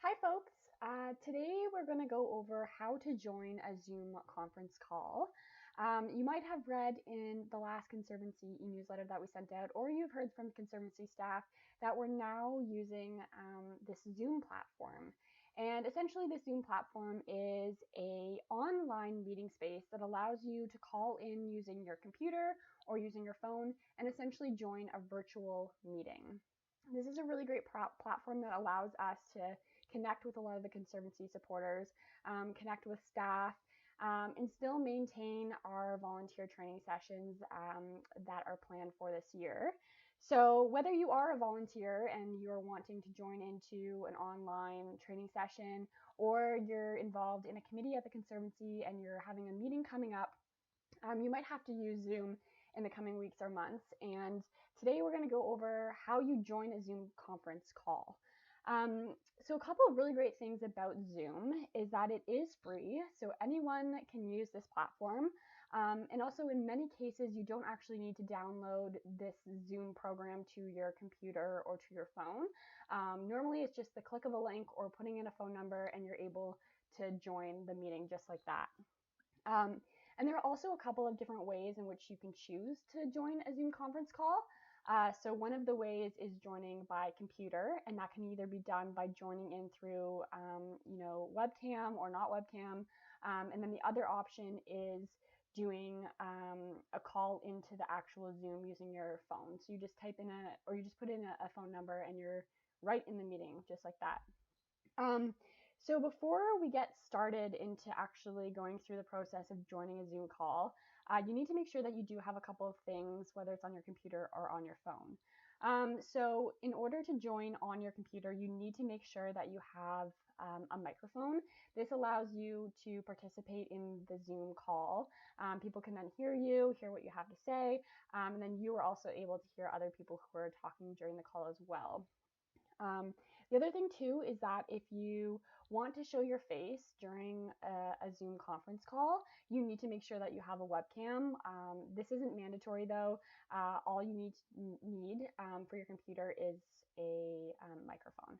Hi, folks. Today we're going to go over how to join a Zoom conference call. You might have read in the last Conservancy e-newsletter that we sent out, or you've heard from Conservancy staff that we're now using this Zoom platform. And essentially, this Zoom platform is an online meeting space that allows you to call in using your computer or using your phone and essentially join a virtual meeting. This is a really great platform that allows us to connect with a lot of the Conservancy supporters, connect with staff, and still maintain our volunteer training sessions that are planned for this year. So whether you are a volunteer and you're wanting to join into an online training session, or you're involved in a committee at the Conservancy and you're having a meeting coming up, you might have to use Zoom in the coming weeks or months. And today we're going to go over how you join a Zoom conference call. So a couple of really great things about Zoom is that it is free, so anyone can use this platform. And also in many cases, you don't actually need to download this Zoom program to your computer or to your phone. Normally it's just the click of a link or putting in a phone number and you're able to join the meeting just like that. And there are also a couple of different ways in which you can choose to join a Zoom conference call. So one of the ways is joining by computer, and that can either be done by joining in through, webcam or not webcam. And then the other option is doing a call into the actual Zoom using your phone. So you just type in you just put in a phone number and you're right in the meeting, just like that. So before we get started into actually going through the process of joining a Zoom call, you need to make sure that you do have a couple of things, whether it's on your computer or on your phone. So in order to join on your computer, you need to make sure that you have a microphone. This allows you to participate in the Zoom call. People can then hear what you have to say, and then you are also able to hear other people who are talking during the call as well. The other thing too is that if you want to show your face during a Zoom conference call, you need to make sure that you have a webcam. This isn't mandatory though. All you need for your computer is a microphone.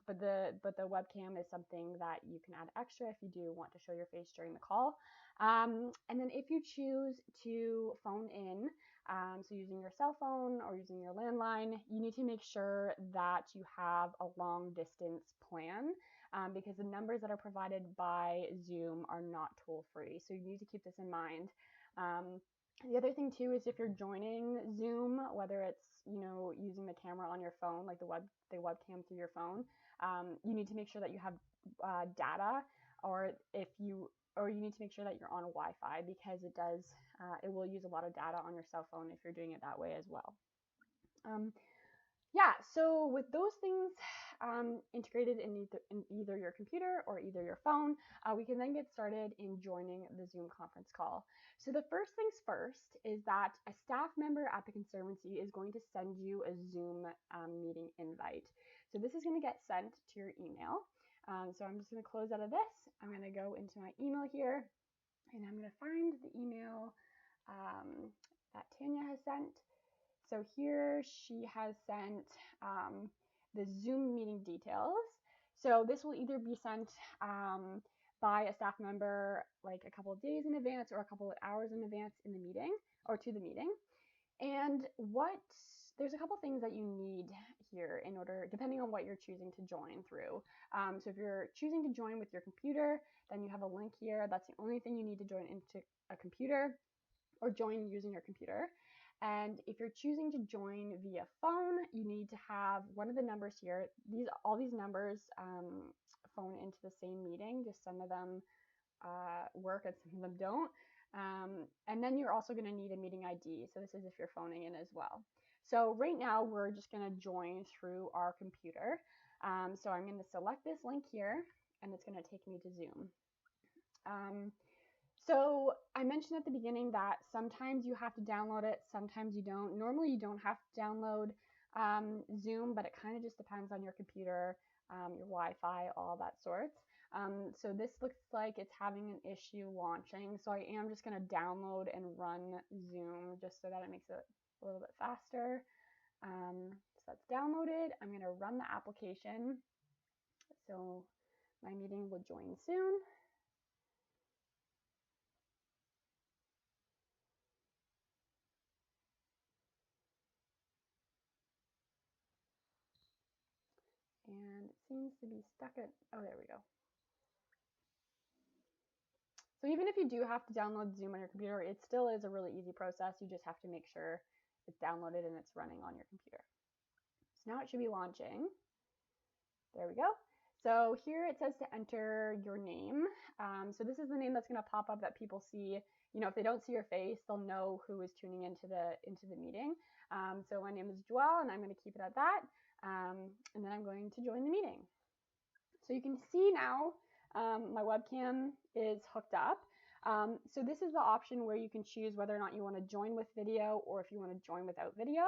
But the webcam is something that you can add extra if you do want to show your face during the call. And then if you choose to phone in, so using your cell phone or using your landline, you need to make sure that you have a long distance plan because the numbers that are provided by Zoom are not toll free. So you need to keep this in mind. The other thing too is if you're joining Zoom, whether it's using the camera on your phone, like the webcam through your phone, you need to make sure that you have data, or you need to make sure that you're on Wi-Fi because it will use a lot of data on your cell phone if you're doing it that way as well. So with those things integrated in either your computer or either your phone, we can then get started in joining the Zoom conference call. So the first things first is that a staff member at the Conservancy is going to send you a Zoom meeting invite. So this is going to get sent to your email. So I'm just going to close out of this. I'm going to go into my email here, and I'm going to find the email that Tanya has sent. So here she has sent the Zoom meeting details. So this will either be sent by a staff member like a couple of days in advance or a couple of hours in advance in the meeting or to the meeting. And there's a couple things that you need here in order, depending on what you're choosing to join through. So if you're choosing to join with your computer, then you have a link here. That's the only thing you need to join into a computer or join using your computer. And if you're choosing to join via phone, you need to have one of the numbers here. All these numbers phone into the same meeting. Just some of them work and some of them don't. And then you're also going to need a meeting ID. So this is if you're phoning in as well. So right now we're just going to join through our computer. So I'm going to select this link here, and it's going to take me to Zoom. So I mentioned at the beginning that sometimes you have to download it, sometimes you don't. Normally you don't have to download Zoom, but it kind of just depends on your computer, your Wi-Fi, all that sorts. So this looks like it's having an issue launching. So I am just going to download and run Zoom just so that it makes it a little bit faster. So that's downloaded. I'm going to run the application. So my meeting will join soon. And it seems to be stuck at, oh, there we go. So even if you do have to download Zoom on your computer, it still is a really easy process. You just have to make sure it's downloaded and it's running on your computer. So now it should be launching. There we go. So here it says to enter your name. So this is the name that's going to pop up that people see. You know, if they don't see your face, they'll know who is tuning into the meeting. So my name is Joelle, and I'm going to keep it at that. And then I'm going to join the meeting. So you can see now my webcam is hooked up. So this is the option where you can choose whether or not you want to join with video or if you want to join without video.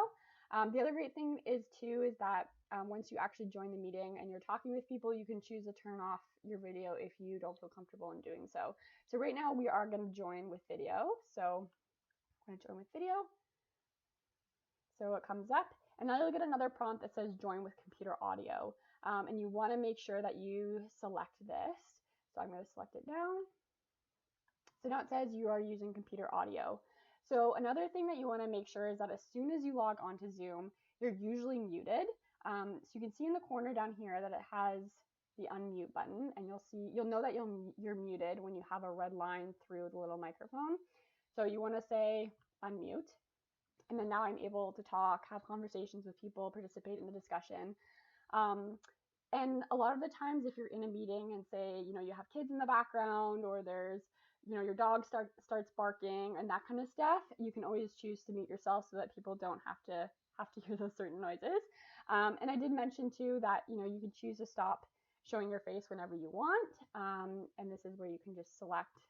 The other great thing is that once you actually join the meeting and you're talking with people, you can choose to turn off your video if you don't feel comfortable in doing so. So right now we are going to join with video. So I'm going to join with video. So it comes up, and now you'll get another prompt that says join with computer audio. And you want to make sure that you select this. So I'm going to select it down. So now it says you are using computer audio. So another thing that you want to make sure is that as soon as you log on to Zoom, you're usually muted. So you can see in the corner down here that it has the unmute button, and you'll know that you're muted when you have a red line through the little microphone. So you want to say unmute. And then now I'm able to talk, have conversations with people, participate in the discussion. And a lot of the times if you're in a meeting and say, you know, you have kids in the background or there's, you know, your dog starts barking and that kind of stuff, you can always choose to mute yourself so that people don't have to hear those certain noises. And I did mention too that, you know, you can choose to stop showing your face whenever you want. And this is where you can just select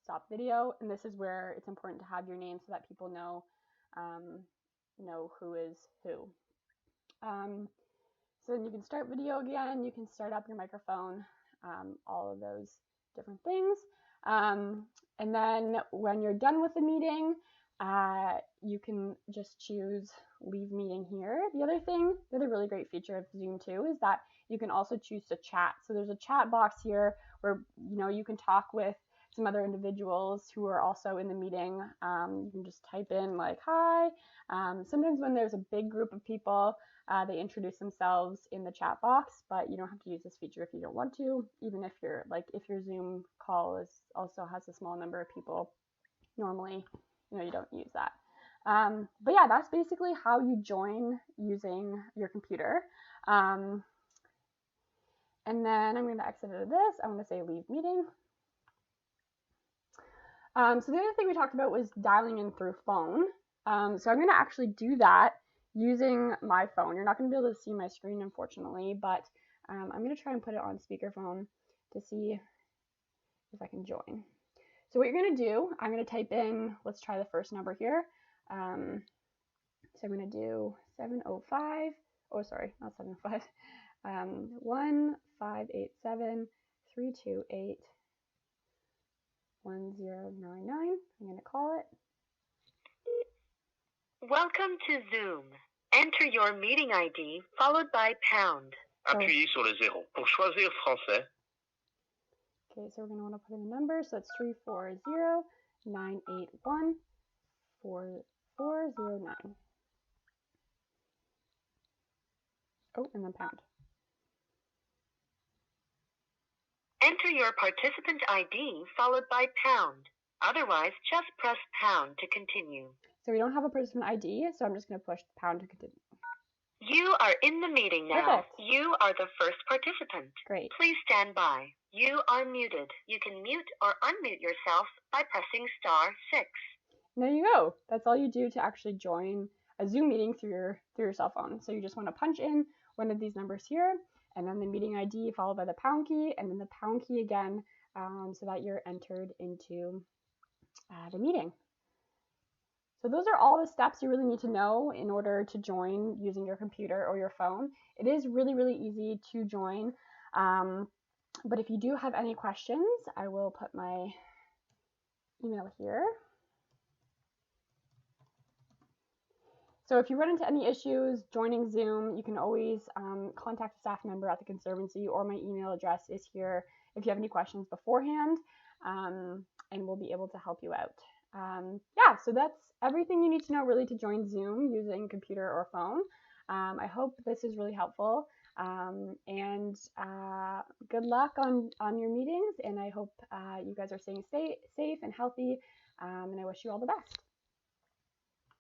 stop video. And this is where it's important to have your name so that people know who is who. So then you can start video again, you can start up your microphone, all of those different things. And then when you're done with the meeting, you can just choose leave meeting here. The other really great feature of Zoom too is that you can also choose to chat. So there's a chat box here where, you know, you can talk with some other individuals who are also in the meeting. You can just type in like, hi. Sometimes when there's a big group of people, they introduce themselves in the chat box, but you don't have to use this feature if you don't want to, even if your Zoom call also has a small number of people. Normally, you know, you don't use that. But yeah, that's basically how you join using your computer. And then I'm going to exit out of this. I'm going to say leave meeting. So the other thing we talked about was dialing in through phone. So I'm going to actually do that using my phone. You're not going to be able to see my screen, unfortunately, but I'm going to try and put it on speakerphone to see if I can join. So what you're going to do, I'm going to type in, let's try the first number here. So I'm going to do 705, oh sorry, not 705, 1587 328 1099. I'm going to call it. Welcome to Zoom. Enter your meeting ID followed by pound. Appuyez sur le 0 pour choisir français. Okay, so we're going to want to put in the number. So it's 340-981-4409. Oh, and then pound. Enter your participant ID followed by pound. Otherwise, just press pound to continue. So we don't have a participant ID, so I'm just going to push pound to continue. You are in the meeting now. Perfect. You are the first participant. Great. Please stand by. You are muted. You can mute or unmute yourself by pressing *6. And there you go. That's all you do to actually join a Zoom meeting through your cell phone. So you just want to punch in one of these numbers here, and then the meeting ID followed by the pound key, and then the pound key again, so that you're entered into the meeting. So those are all the steps you really need to know in order to join using your computer or your phone. It is really, really easy to join. But if you do have any questions, I will put my email here. So if you run into any issues joining Zoom, you can always contact a staff member at the Conservancy, or my email address is here if you have any questions beforehand, and we'll be able to help you out. Yeah, so that's everything you need to know really to join Zoom using computer or phone. I hope this is really helpful, and good luck on your meetings, and I hope you guys are staying safe and healthy, and I wish you all the best.